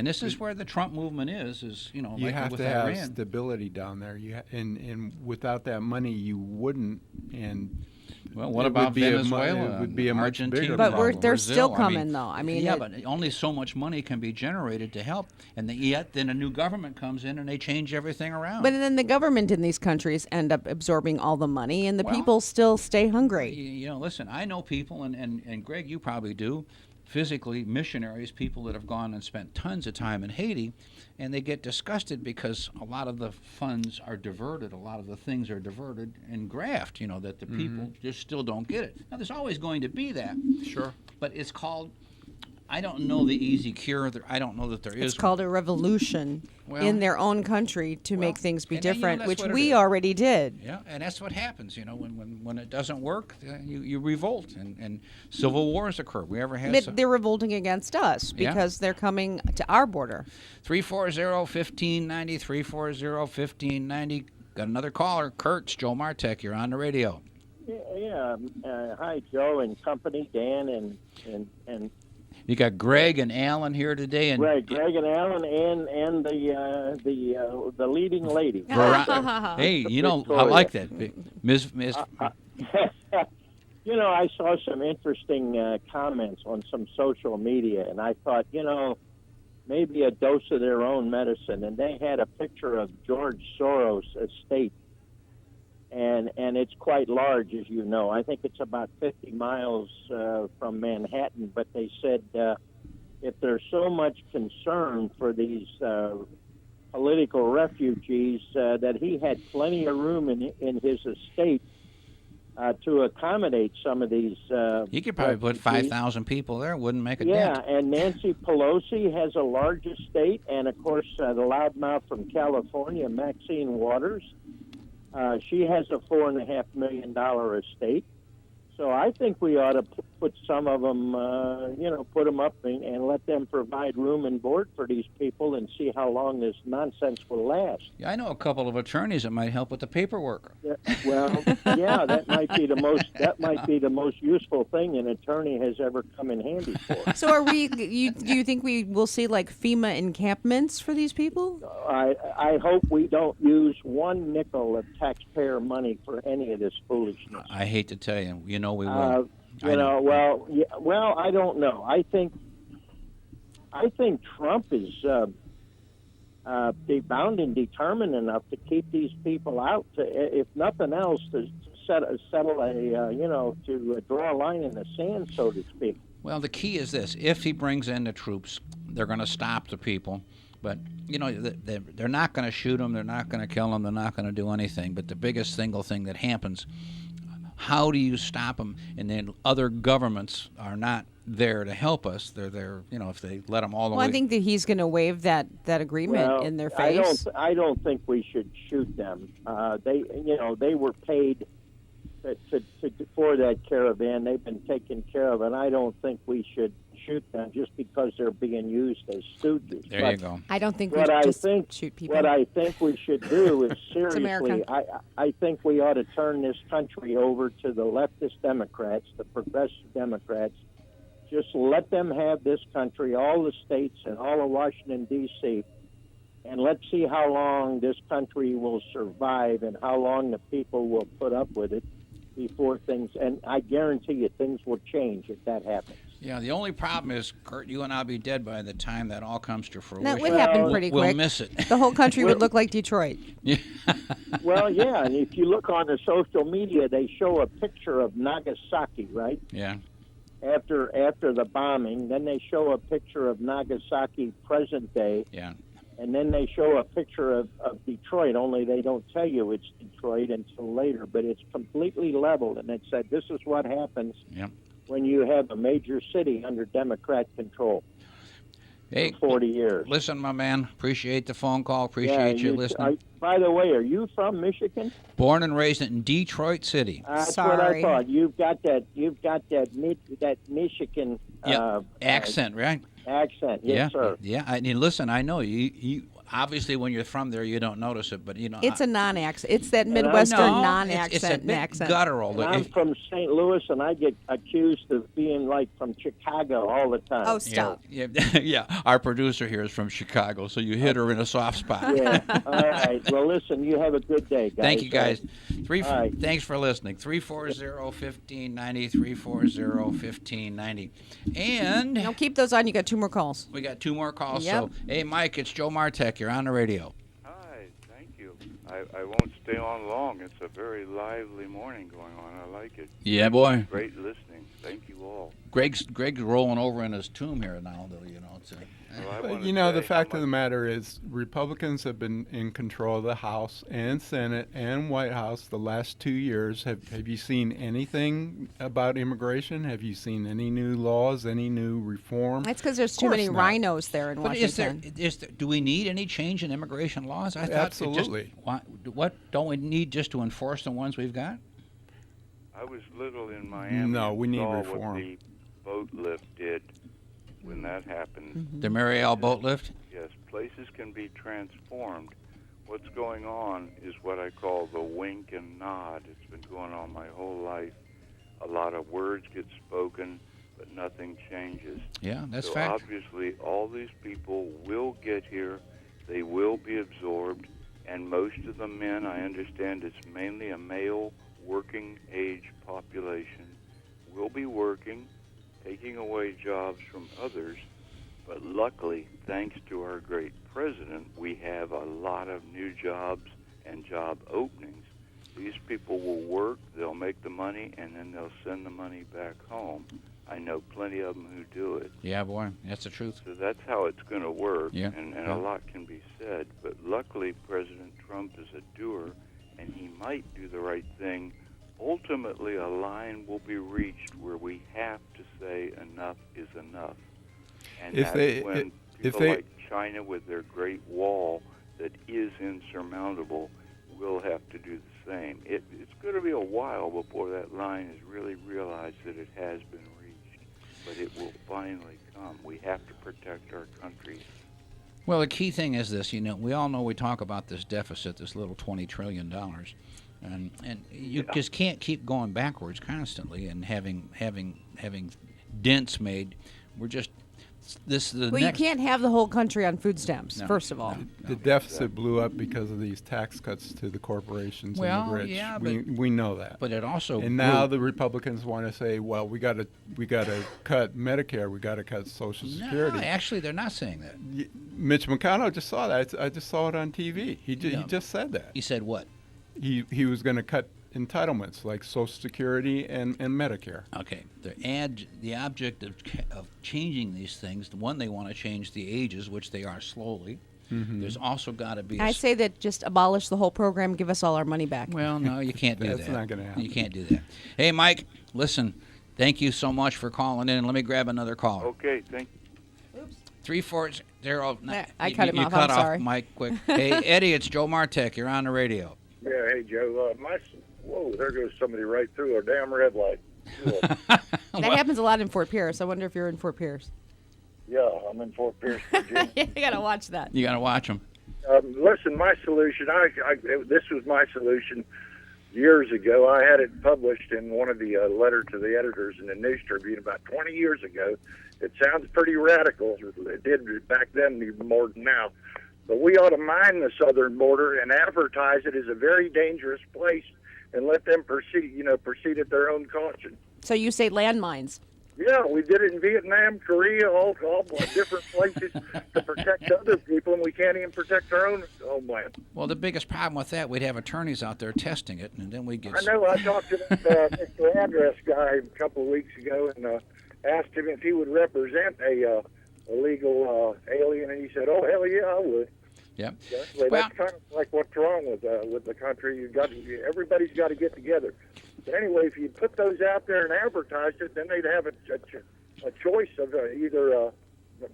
this is where the Trump movement is You like have with to have Iran. stability down there. And without that money, you wouldn't. And Well, what it about would be Venezuela? it would be a much Argentina? bigger But problem. they're Brazil, still coming, though. I mean, yeah, it- but only so much money can be generated to help, and yet then a new government comes in and they change everything around. But then the government in these countries end up absorbing all the money, and the Well, people still stay hungry. Listen, I know people, and Greg, you probably do, physically, missionaries, people that have gone and spent tons of time in Haiti, and they get disgusted because a lot of the funds are diverted, a lot of the things are diverted and graft, that the people just still don't get it. Now, there's always going to be that. Sure. But it's called, I don't know the easy cure. I don't know that there is It's called a revolution Well, in their own country to well, make things be and then, different, that's which what it we is. already did. Yeah, and that's what happens, when it doesn't work, you revolt, and civil wars occur. We ever had But they're revolting against us Yeah. because they're coming to our border. 340-1590, 340-1590. Got another caller, Kurtz, Joe Martek. You're on the radio. Yeah. Hi, Joe and company, Dan and You got Greg and Alan here today, and Greg and Alan and the leading lady. Hey, I Victoria. like that, Ms. I saw some interesting comments on some social media, and I thought, maybe a dose of their own medicine. And they had a picture of George Soros' estate, and it's quite large, as you know. I think it's about 50 miles from Manhattan. But they said if there's so much concern for these political refugees, that he had plenty of room in his estate to accommodate some of these. You could probably put refugees. 5,000 people there. It wouldn't make a Yeah, dent. and Nancy Pelosi has a large estate, and of course the loudmouth from California, Maxine Waters, she has a $4.5 million estate. So I think we ought to put some of them, put them up and let them provide room and board for these people and see how long this nonsense will last. Yeah, I know a couple of attorneys that might help with the paperwork. Well, yeah, that might be the most useful thing an attorney has ever come in handy for. So are we? Do you think we will see like FEMA encampments for these people? I hope we don't use one nickel of taxpayer money for any of this foolishness. I hate to tell you, we will. Well, I don't know. I think Trump is bound and determined enough to keep these people out. If nothing else, to settle to draw a line in the sand, so to speak. Well, the key is this: if he brings in the troops, they're going to stop the people. But they're not going to shoot them. They're not going to kill them. They're not going to do anything. But the biggest single thing that happens. How do you stop them? And then other governments are not there to help us. They're there, if they let them all the way. Well, I think that he's going to waive that agreement in their face. I don't think we should shoot them. They were paid for that caravan. They've been taken care of, and I don't think we should shoot them just because they're being used as stooges. There you go. I don't think we should just shoot people. What I think we should do is seriously, America. I think we ought to turn this country over to the leftist Democrats, the progressive Democrats. Just let them have this country, all the states and all of Washington, D.C., and let's see how long this country will survive and how long the people will put up with it before things, and I guarantee you things will change if that happens. Yeah, the only problem is, Kurt, you and I'll be dead by the time that all comes to fruition. That would happen pretty quick. We'll miss it. The whole country would look like Detroit. Yeah. Well, yeah, and if you look on the social media, they show a picture of Nagasaki, right? Yeah. After the bombing, then they show a picture of Nagasaki present day. Yeah. And then they show a picture of Detroit, only they don't tell you it's Detroit until later. But it's completely leveled, and it said this is what happens when you have a major city under Democrat control Hey, for 40 years. Listen, my man, appreciate the phone call. Appreciate you listening. By the way, are you from Michigan? Born and raised in Detroit City. That's what I thought. You've got that Michigan accent, right? Accent, yes, sir. Yeah, I mean, listen, I know you. Obviously, when you're from there, you don't notice it, but you know it's a non-accent. It's that Midwestern non-accent it's a bit accent. Guttural. And I'm from St. Louis, and I get accused of being like from Chicago all the time. Oh, stop! Yeah, yeah. Our producer here is from Chicago, so you hit her in a soft spot. Yeah. All right. Well, listen. You have a good day, guys. Thank you, guys. Right. Thanks for listening. 340-1590, 340-1590. And now keep those on. You got 2 more calls. We got 2 more calls. Yep. So, hey, Mike, it's Joe Martek. You're on the radio. Hi, thank you. I won't stay on long. It's a very lively morning going on. I like it. Yeah, boy. Great listening. Thank you all. Greg's rolling over in his tomb here now, though. You know, it's the fact of the matter is, Republicans have been in control of the House and Senate and White House the last 2 years. Have you seen anything about immigration? Have you seen any new laws, any new reform? That's because there's too many rhinos there in but Washington. Do we need any change in immigration laws? I thought absolutely. What don't we need just to enforce the ones we've got? I was little in Miami. No, we need saw reform. What the boat lift did when that happened. The Mariel boat lift? Yes, places can be transformed. What's going on is what I call the wink and nod. It's been going on my whole life. A lot of words get spoken, but nothing changes. Yeah, that's so fact. Obviously, all these people will get here. They will be absorbed. And most of the men, I understand it's mainly a male working age population, will be working, taking away jobs from others. But luckily, thanks to our great president, we have a lot of new jobs and job openings. These people will work, they'll make the money, and then they'll send the money back home. I know plenty of them who do it. Yeah, boy, that's the truth. So that's how it's going to work, yeah. and a lot can be said. But luckily, President Trump is a doer, and he might do the right thing. Ultimately, a line will be reached where we have to say enough is enough. And when people like China with their Great Wall that is insurmountable will have to do the same. It's going to be a while before that line is really realized that it has been reached, but it will finally come. We have to protect our country. Well, the key thing is this, we all know we talk about this deficit, this little $20 trillion, and you just can't keep going backwards constantly and having dents made. We're just you can't have the whole country on food stamps, first of all. The deficit blew up because of these tax cuts to the corporations and the rich. Yeah, we know that. But it also now the Republicans want to say, well, we got to cut Medicare, we got to cut Social Security. No, actually, they're not saying that. Mitch McConnell just saw that. I just saw it on TV. He just said that. He said what? He was going to cut entitlements like Social Security and Medicare. Okay. The object of changing these things, the one, they want to change the ages, which they are slowly. Mm-hmm. There's also got to be I say that just abolish the whole program, give us all our money back. Well, no, you can't do that. That's not going to happen. You can't do that. Hey, Mike, listen, thank you so much for calling in. Let me grab another caller. Okay, thank you. Oops. 340. I cut him off. Cut I'm sorry. Mike, quick. Hey, Eddie, it's Joe Martek. You're on the radio. Yeah, hey, Joe. Whoa, there goes somebody right through a damn red light. Cool. That happens a lot in Fort Pierce. I wonder if you're in Fort Pierce. Yeah, I'm in Fort Pierce, Virginia. You got to watch that. You got to watch them. Listen, my solution, this was my solution years ago. I had it published in one of the letter to the editors in the News Tribune about 20 years ago. It sounds pretty radical. It did back then even more than now. But we ought to mine the southern border and advertise it as a very dangerous place and let them proceed at their own caution. So you say landmines? Yeah, we did it in Vietnam, Korea, all different places to protect other people, and we can't even protect our own homeland. Well, the biggest problem with that, we'd have attorneys out there testing it, and then we'd get... I know. I talked to Mr. Address guy a couple of weeks ago and asked him if he would represent a illegal alien, and he said, "Oh, hell yeah, I would." Yeah. Well, that's kind of like what's wrong with the country. Everybody's got to get together. But anyway, if you put those out there and advertise it, then they'd have a choice of either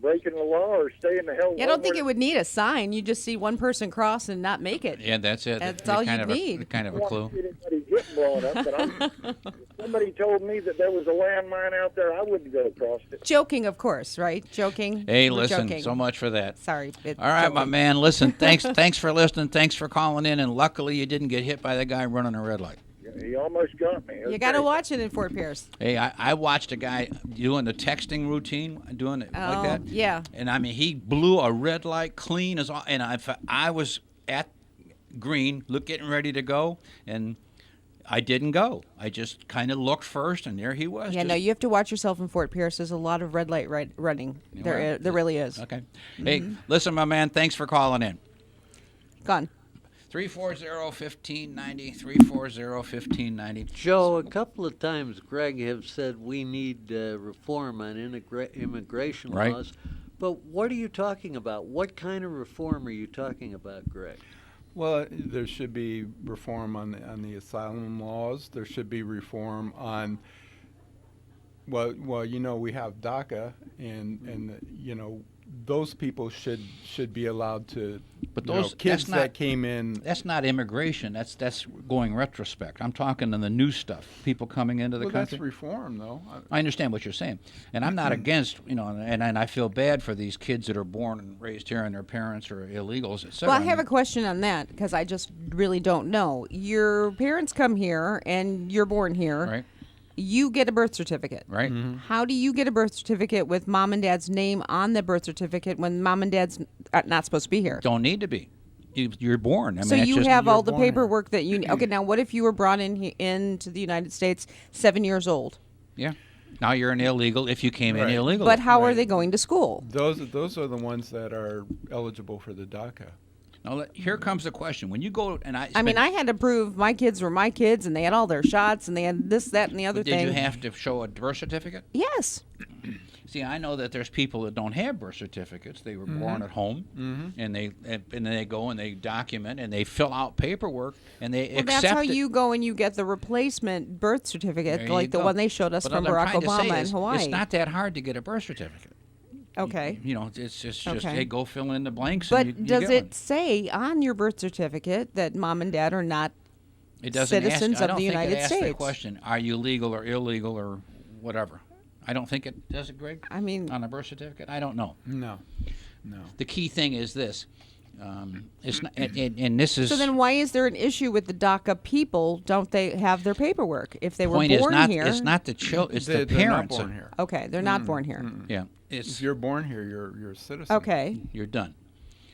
breaking the law or staying the hell. Yeah, I don't think it would need a sign. You just see one person cross and not make it. Yeah, that's it. That's all you need. Kind of a clue. Getting blown up, but if somebody told me that there was a landmine out there, I wouldn't go across it. Joking, of course, right? Joking. Hey, We're listen, joking. so much for that. Sorry. All right, my man, listen, thanks for listening. Thanks for calling in, and luckily you didn't get hit by the guy running a red light. He almost got me. You got to watch it in Fort Pierce. Hey, I watched a guy doing the texting routine, doing it like that. Yeah. And, I mean, he blew a red light clean as all. And I was at green, getting ready to go, and I didn't go. I just kind of looked first, and there he was. Yeah, no, you have to watch yourself in Fort Pierce. There's a lot of red light running. There really is. Okay. Hey, listen, my man, thanks for calling in. Gone. 340-1590, 340-1590. Joe, a couple of times Greg have said we need reform on immigration Right. laws. But what are you talking about? What kind of reform are you talking about, Greg? Well, there should be reform on the asylum laws. There should be reform on, well, you know, we have DACA, and you know, those people should be allowed to. But those kids that came in. That's not immigration. That's going retrospect. I'm talking on the new stuff. People coming into the country. That's reform, though. I understand what you're saying, and I'm not against, you know, and I feel bad for these kids that are born and raised here and their parents are illegals, etc. Well, I have a question on that because I just really don't know. Your parents come here and you're born here. Right. You get a birth certificate. Right. How do you get a birth certificate with mom and dad's name on the birth certificate when mom and dad's not supposed to be here? Don't need to be. You're born. I So mean, you have all the paperwork that you need. Okay, now what if you were brought into the United States 7 years old? Yeah. Now you're an illegal if you came in illegally. But how are they going to school? Those are the ones that are eligible for the DACA. Now, here comes the question. When you go, and I mean, I had to prove my kids were my kids, and they had all their shots, and they had this, that, and the other thing. Did you have to show a birth certificate? Yes. See, I know that there's people that don't have birth certificates. They were born at home, and they go and they document and they fill out paperwork and they accept that's how it. you go and you get the replacement birth certificate, There like you the go. one they showed us But from what I'm Barack trying to say Obama in is, Hawaii. It's not that hard to get a birth certificate. Okay. You know, it's just Okay. hey, go fill in the blanks. But and you does get it one. say on your birth certificate that mom and dad are not It doesn't citizens ask, I of don't the think United it asks States? the question: are you legal or illegal or whatever? I don't think it does it, Greg. I mean, on a birth certificate, I don't know. No. The key thing is this: it's not, and this is. So then, why is there an issue with the DACA people? Don't they have their paperwork if they were point born is not, here? It's not the children; it's the They're not parents. born here. Okay, they're not born here. Yeah, If you're born here, you're a citizen. Okay. You're done.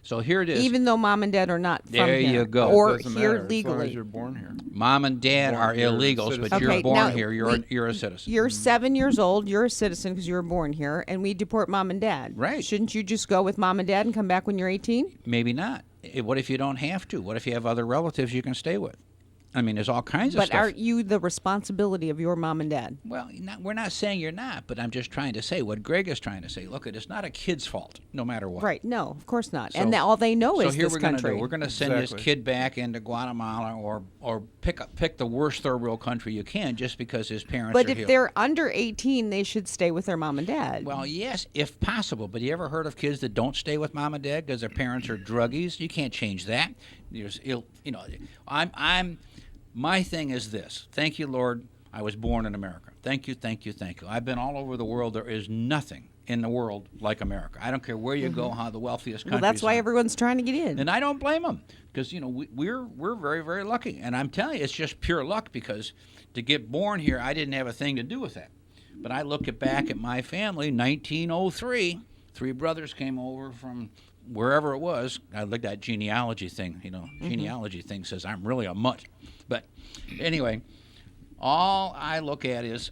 So here it is. Even though mom and dad are not from There here, you go. or Doesn't here matter, legally. as long as you're born here. Mom and dad are You're a illegals, but citizen. you're Okay, born now, here. You're a citizen. You're 7 years old. You're a citizen because you were born here, and we deport mom and dad. Right. Shouldn't you just go with mom and dad and come back when you're 18? Maybe not. What if you don't have to? What if you have other relatives you can stay with? I mean, there's all kinds of But stuff. aren't you the responsibility of your mom and dad? Well, we're not saying you're not, but I'm just trying to say what Greg is trying to say. Look, it's not a kid's fault, no matter what. Right. No, of course not. So- and all they know So is here this we're gonna country. do. We're going to send Exactly. this kid back into Guatemala or pick the worst third world country you can just because his parents But are if here. they're under 18, they should stay with their mom and dad. Well, yes, if possible. But you ever heard of kids that don't stay with mom and dad because their parents are druggies? You can't change that. There's my thing is this. Thank you, Lord. I was born in America. Thank you, thank you, thank you. I've been all over the world. There is nothing in the world like America. I don't care where you go, how the wealthiest Well, countries that's why are. everyone's trying to get in. And I don't blame them because we're very, very lucky. And I'm telling you, it's just pure luck because to get born here, I didn't have a thing to do with that. But I look back at my family, 1903. 3 brothers came over from wherever it was. I looked at that genealogy thing. Genealogy thing says I'm really a mutt. But anyway, all I look at is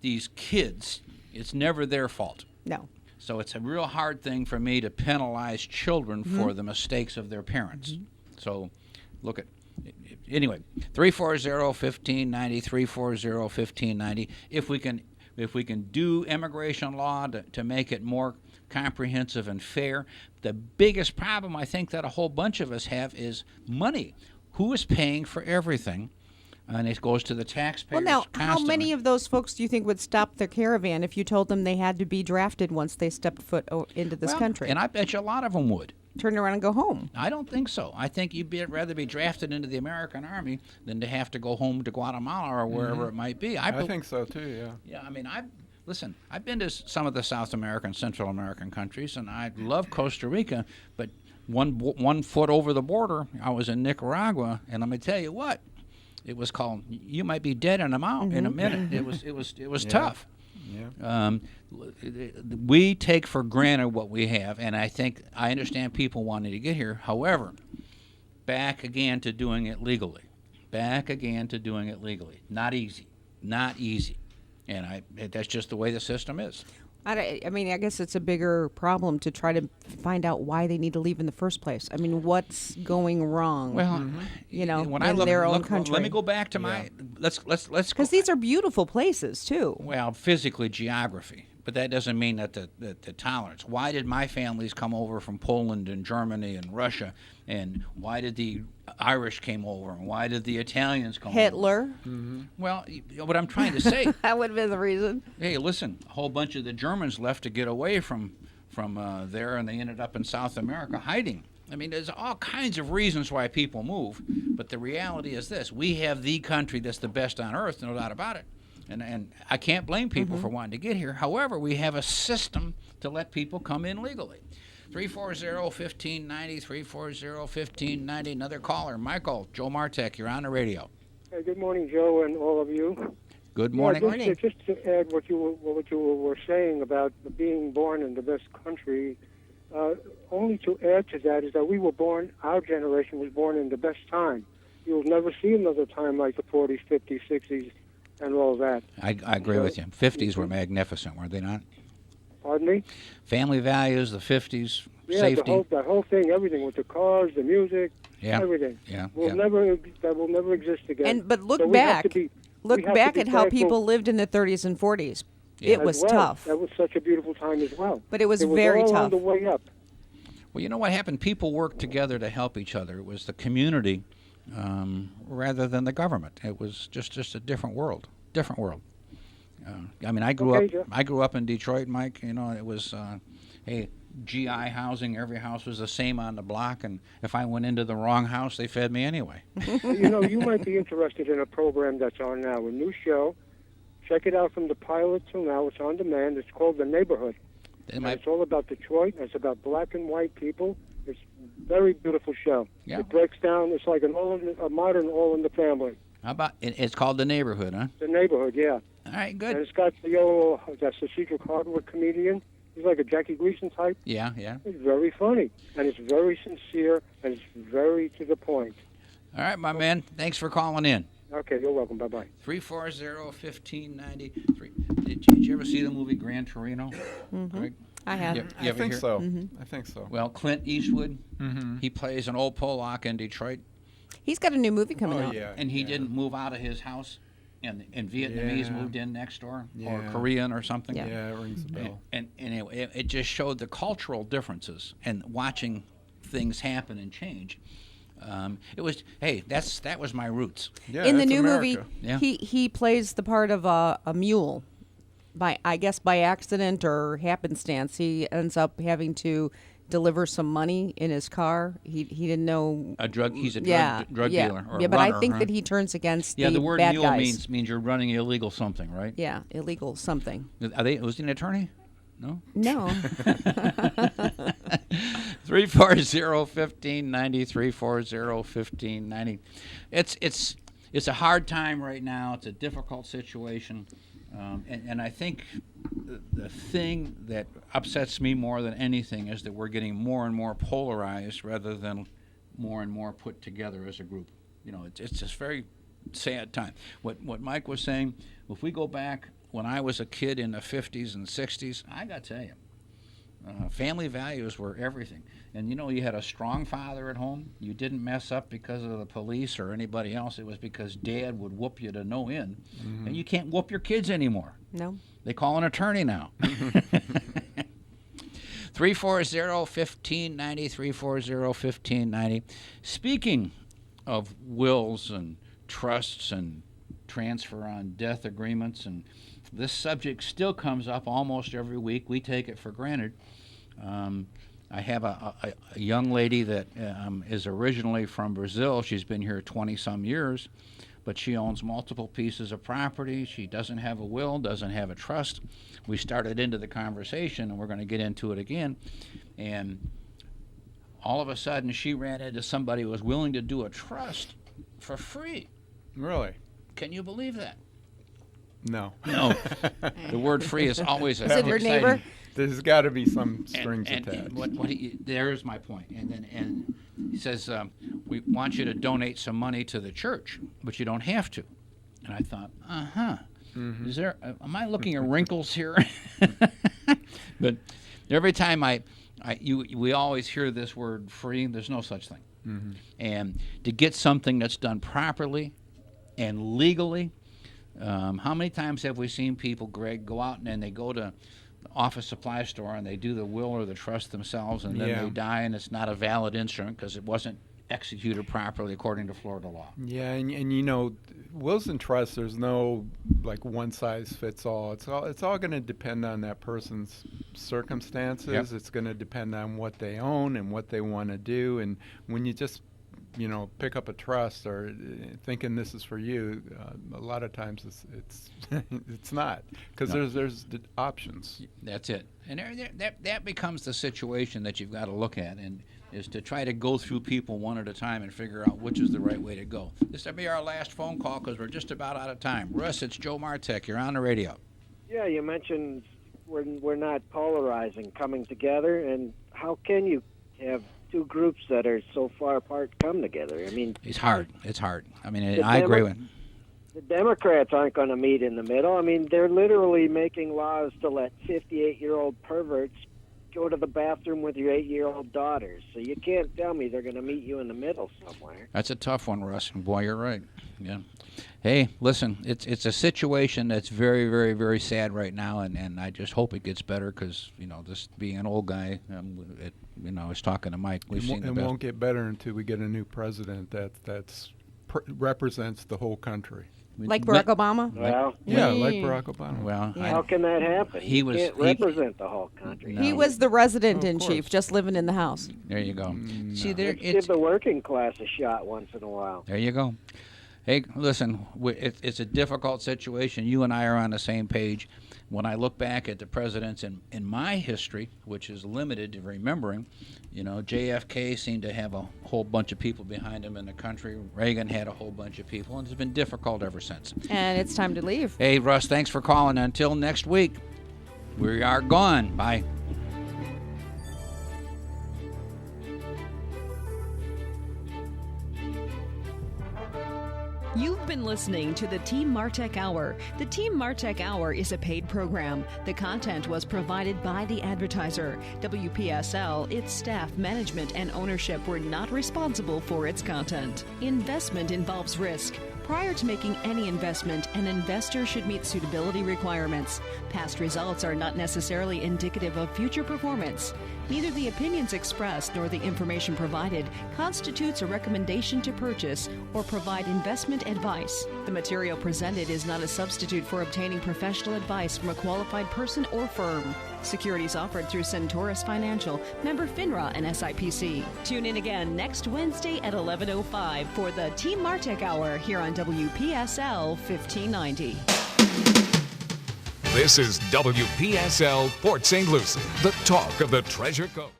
these kids It's never their fault. No. So it's a real hard thing for me to penalize children for the mistakes of their parents. So look at, anyway, 340-1590, 340-1590. If we can do immigration law to make it more comprehensive and fair. The biggest problem I think that a whole bunch of us have is money. Who is paying for everything? And it goes to the taxpayers. Well, now, constantly. how many of those folks do you think would stop their caravan if you told them they had to be drafted once they stepped foot into this country? And I bet you a lot of them would. Turn around and go home. I don't think so. I think you'd rather be drafted into the American Army than to have to go home to Guatemala or wherever it might be. I think so, too, yeah. Yeah, I mean, I've been to some of the South American, Central American countries, and I love Costa Rica, but one foot over the border, I was in Nicaragua, and I'm going to tell you what, it was called, you might be dead in a minute. It was tough. Yeah. We take for granted what we have, and I understand people wanting to get here. However, back again to doing it legally. Not easy. And that's just the way the system is. I mean, I guess it's a bigger problem to try to find out why they need to leave in the first place. I mean, what's going wrong? Well, when I in their own country. Let me go back to my let's because these are beautiful places too. Well, physically, geography, but that doesn't mean that the tolerance. Why did my families come over from Poland and Germany and Russia, and why did the Irish came over, and why did the Italians come Hitler. over? Well, what I'm trying to say. That would have been the reason. Hey, listen, a whole bunch of the Germans left to get away from there, and they ended up in South America hiding. I mean, there's all kinds of reasons why people move, but the reality is this. We have the country that's the best on earth, no doubt about it. And I can't blame people for wanting to get here. However, we have a system to let people come in legally. 340-1590, 340-1590. Another caller. Michael, Joe Martek, you're on the radio. Hey, good morning, Joe, and all of you. Good morning. Just to add what you were saying about being born in the best country, only to add to that is that we were born, our generation was born in the best time. You'll never see another time like the 40s, 50s, 60s, and all that. I agree with you. 50s were magnificent, were they not? Pardon me? Family values, the 50s, yeah, safety. the whole thing, everything with the cars, the music, Yeah. everything. Yeah. That will never exist again. But look So we have back. to be- Look we have back to be at how thankful people lived in the 30s and 40s. Yeah. It was as well. tough. That was such a beautiful time as well. But it was all very on tough. the way up. Well, you know what happened? People worked together to help each other. It was the community rather than the government. It was just a different world. I mean, I grew up in Detroit, Mike. You know, it was GI housing. Every house was the same on the block, and if I went into the wrong house, they fed me anyway. You know, you might be interested in a program that's on now, a new show. Check it out from the pilot till now. It's on demand. It's called The Neighborhood. And it's all about Detroit. It's about black and white people. It's a very beautiful show. Yeah. It breaks down. It's like a modern All in the Family. How about it's called The Neighborhood, huh? The Neighborhood, yeah. All right, good. And it's got that's the Cedric Hardwood comedian. He's like a Jackie Gleason type. Yeah. It's very funny, and it's very sincere, and it's very to the point. All right, my man. Thanks for calling in. Okay, you're welcome. Bye-bye. 340-1590. Did you ever see the movie Gran Torino? Greg? I have. You I ever think hear? so. Mm-hmm. I think so. Well, Clint Eastwood, he plays an old Polak in Detroit. He's got a new movie coming out. Yeah. And he didn't move out of his house, and Vietnamese moved in next door, or Korean or something. Yeah, it rings a bell. And it just showed the cultural differences and watching things happen and change. It was that was my roots. Yeah, In the that's new America. movie, he plays the part of a mule. By accident or happenstance, he ends up having to deliver some money in his car. He didn't know He's a drug dealer or but runner, I think huh? that he turns against the the word bad mule guys. means you're running illegal something, right? Yeah, illegal something. Was he an attorney? No. 340-1590, 340-1590. It's a hard time right now. It's a difficult situation. And I think the thing that upsets me more than anything is that we're getting more and more polarized rather than more and more put together as a group. You know, it's just very sad time. What Mike was saying, if we go back when I was a kid in the 50s and 60s, I got to tell you, family values were everything. And you had a strong father at home. You didn't mess up because of the police or anybody else. It was because Dad would whoop you to no end. Mm-hmm. And you can't whoop your kids anymore. No. They call an attorney now. 340-1590, 340-1590. Speaking of wills and trusts and transfer on death agreements, and this subject still comes up almost every week. We take it for granted. I have a young lady that is originally from Brazil. She's been here 20-some years, but she owns multiple pieces of property. She doesn't have a will, doesn't have a trust. We started into the conversation, and we're going to get into it again. And all of a sudden, she ran into somebody who was willing to do a trust for free. Really? Can you believe that? No. No. The word free is always Is it your exciting. neighbor? There's got to be some strings attached. There's my point. And he says, we want you to donate some money to the church, but you don't have to. And I thought, Mm-hmm. is there? Am I looking at wrinkles here? But every time we always hear this word free. There's no such thing. Mm-hmm. And to get something that's done properly and legally, how many times have we seen people, Greg, go out and they go to the office supply store and they do the will or the trust themselves, and then Yeah. they die, and it's not a valid instrument because it wasn't executed properly according to Florida law. Yeah, and wills and trusts, there's no like one size fits all. It's all going to depend on that person's circumstances. Yep. It's going to depend on what they own and what they want to do. And when you just pick up a trust or thinking this is for you, a lot of times it's it's not, because there's the options. That's it. And that becomes the situation that you've got to look at, and is to try to go through people one at a time and figure out which is the right way to go. This will be our last phone call because we're just about out of time. Russ, it's Joe Martek. You're on the radio. Yeah, you mentioned we're not polarizing, coming together, and how can you have two groups that are so far apart come together? I mean, It's hard. I mean, I agree with. The Democrats aren't going to meet in the middle. I mean, they're literally making laws to let 58-year-old perverts go to the bathroom with your 8-year-old daughters. So you can't tell me they're going to meet you in the middle somewhere. That's a tough one, Russ. Boy, you're right. Yeah. Hey, listen, it's a situation that's very, very, very sad right now, and I just hope it gets better because, this being an old guy, I was talking to Mike. We've seen the best. It won't get better until we get a new president that represents the whole country. Like Barack Obama? Well, yeah, like Barack Obama. Well, how can that happen? He can't represent the whole country. He was the resident-in-chief, just living in the house. There you go. See, Let's give the working class a shot once in a while. There you go. Hey, listen, it's a difficult situation. You and I are on the same page. When I look back at the presidents in my history, which is limited to remembering, JFK seemed to have a whole bunch of people behind him in the country. Reagan had a whole bunch of people, and it's been difficult ever since. And it's time to leave. Hey, Russ, thanks for calling. Until next week, we are gone. Bye. You've been listening to the Team Martek Hour. The Team Martek Hour is a paid program. The content was provided by the advertiser. WPSL, its staff, management, and ownership were not responsible for its content. Investment involves risk. Prior to making any investment, an investor should meet suitability requirements. Past results are not necessarily indicative of future performance. Neither the opinions expressed nor the information provided constitutes a recommendation to purchase or provide investment advice. The material presented is not a substitute for obtaining professional advice from a qualified person or firm. Securities offered through Centaurus Financial, member FINRA and SIPC. Tune in again next Wednesday at 11:05 for the Team Martek Hour here on WPSL 1590. This is WPSL Port St. Lucie, the talk of the Treasure Coast.